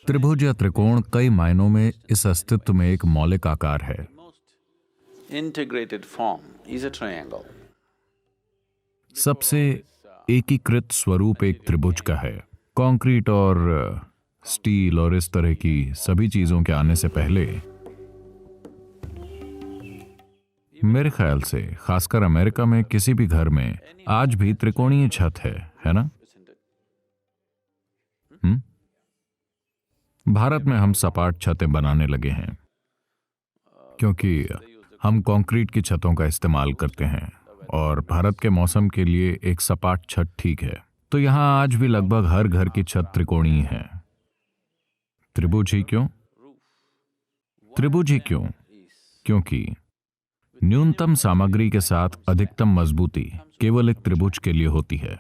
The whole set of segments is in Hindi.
त्रिभुज या त्रिकोण कई मायनों में इस अस्तित्व में एक मौलिक आकार है। Integrated form is a triangle. सबसे एकीकृत स्वरूप एक त्रिभुज का है। कंक्रीट और स्टील और इस तरह की सभी चीजों के आने से पहले मेरे ख्याल से खासकर अमेरिका में किसी भी घर में आज भी त्रिकोणीय छत है ना? भारत में हम सपाट छतें बनाने लगे हैं क्योंकि हम कंक्रीट की छतों का इस्तेमाल करते हैं और भारत के मौसम के लिए एक सपाट छत ठीक है। तो यहां आज भी लगभग हर घर की छत त्रिकोणीय है। त्रिभुज ही क्यों? त्रिभुज ही क्यों? क्योंकि न्यूनतम सामग्री के साथ अधिकतम मजबूती केवल एक त्रिभुज के लिए होती है।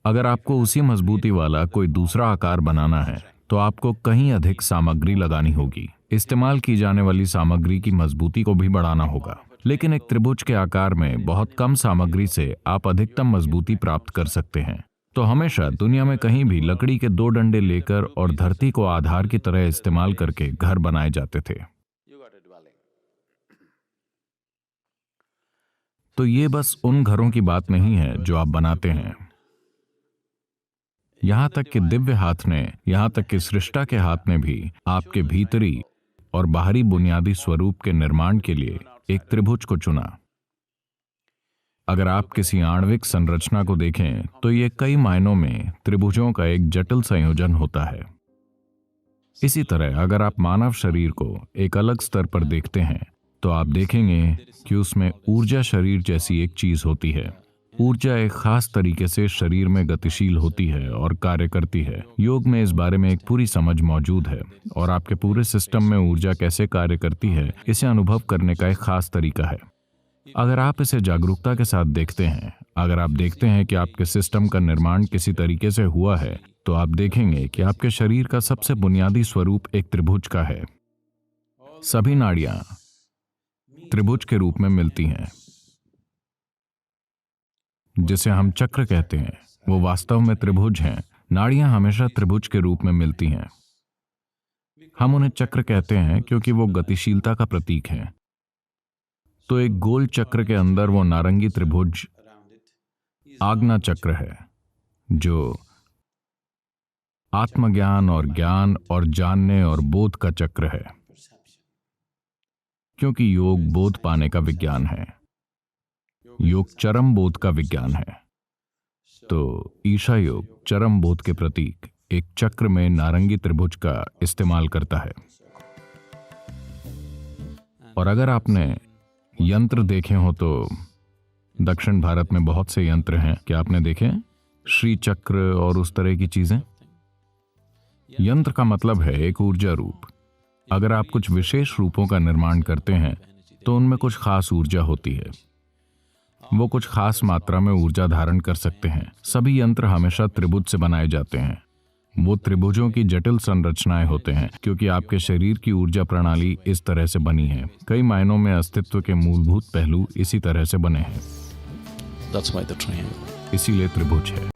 अगर आपको उसी मजबूती वाला कोई दूसरा आकार बनाना है तो आपको कहीं अधिक सामग्री लगानी होगी। इस्तेमाल की जाने वाली सामग्री की मजबूती को भी बढ़ाना होगा। लेकिन एक त्रिभुज के आकार में बहुत कम सामग्री से आप अधिकतम मजबूती प्राप्त कर सकते हैं। तो हमेशा दुनिया में कहीं भी लकड़ी के दो डंडे लेकर और धरती को आधार की तरह इस्तेमाल करके घर बनाए जाते थे। तो ये बस उन घरों की बात नहीं है जो आप बनाते हैं। यहां तक कि दिव्य हाथ ने, यहां तक कि सृष्टा के हाथ ने भी आपके भीतरी और बाहरी बुनियादी स्वरूप के निर्माण के लिए एक त्रिभुज को चुना। अगर आप किसी आणविक संरचना को देखें तो यह कई मायनों में त्रिभुजों का एक जटिल संयोजन होता है। इसी तरह अगर आप मानव शरीर को एक अलग स्तर पर देखते हैं तो आप देखेंगे कि उसमें ऊर्जा शरीर जैसी एक चीज होती है। ऊर्जा एक खास तरीके से शरीर में गतिशील होती है और कार्य करती है। योग में इस बारे में एक पूरी समझ मौजूद है और आपके पूरे सिस्टम में ऊर्जा कैसे कार्य करती है इसे अनुभव करने का एक खास तरीका है। अगर आप इसे जागरूकता के साथ देखते हैं, अगर आप देखते हैं कि आपके सिस्टम का निर्माण किसी तरीके से हुआ है, तो आप देखेंगे कि आपके शरीर का सबसे बुनियादी स्वरूप एक त्रिभुज का है। सभी नाड़ियां त्रिभुज के रूप में मिलती हैं। जिसे हम चक्र कहते हैं वो वास्तव में त्रिभुज हैं। नाड़ियां हमेशा त्रिभुज के रूप में मिलती हैं। हम उन्हें चक्र कहते हैं क्योंकि वो गतिशीलता का प्रतीक है। तो एक गोल चक्र के अंदर वो नारंगी त्रिभुज आज्ञा चक्र है जो आत्मज्ञान और ज्ञान और जानने और बोध का चक्र है, क्योंकि योग बोध पाने का विज्ञान है। योग चरम बोध का विज्ञान है। तो ईशा योग चरम बोध के प्रतीक एक चक्र में नारंगी त्रिभुज का इस्तेमाल करता है। और अगर आपने यंत्र देखे हो तो दक्षिण भारत में बहुत से यंत्र हैं। क्या आपने देखे? श्री चक्र और उस तरह की चीजें। यंत्र का मतलब है एक ऊर्जा रूप। अगर आप कुछ विशेष रूपों का निर्माण करते हैं तो उनमें कुछ खास ऊर्जा होती है। वो कुछ खास मात्रा में ऊर्जा धारण कर सकते हैं। सभी यंत्र हमेशा त्रिभुज से बनाए जाते हैं। वो त्रिभुजों की जटिल संरचनाएं होते हैं क्योंकि आपके शरीर की ऊर्जा प्रणाली इस तरह से बनी है। कई मायनों में अस्तित्व के मूलभूत पहलू इसी तरह से बने हैं। That's why the triangle. इसीलिए त्रिभुज है।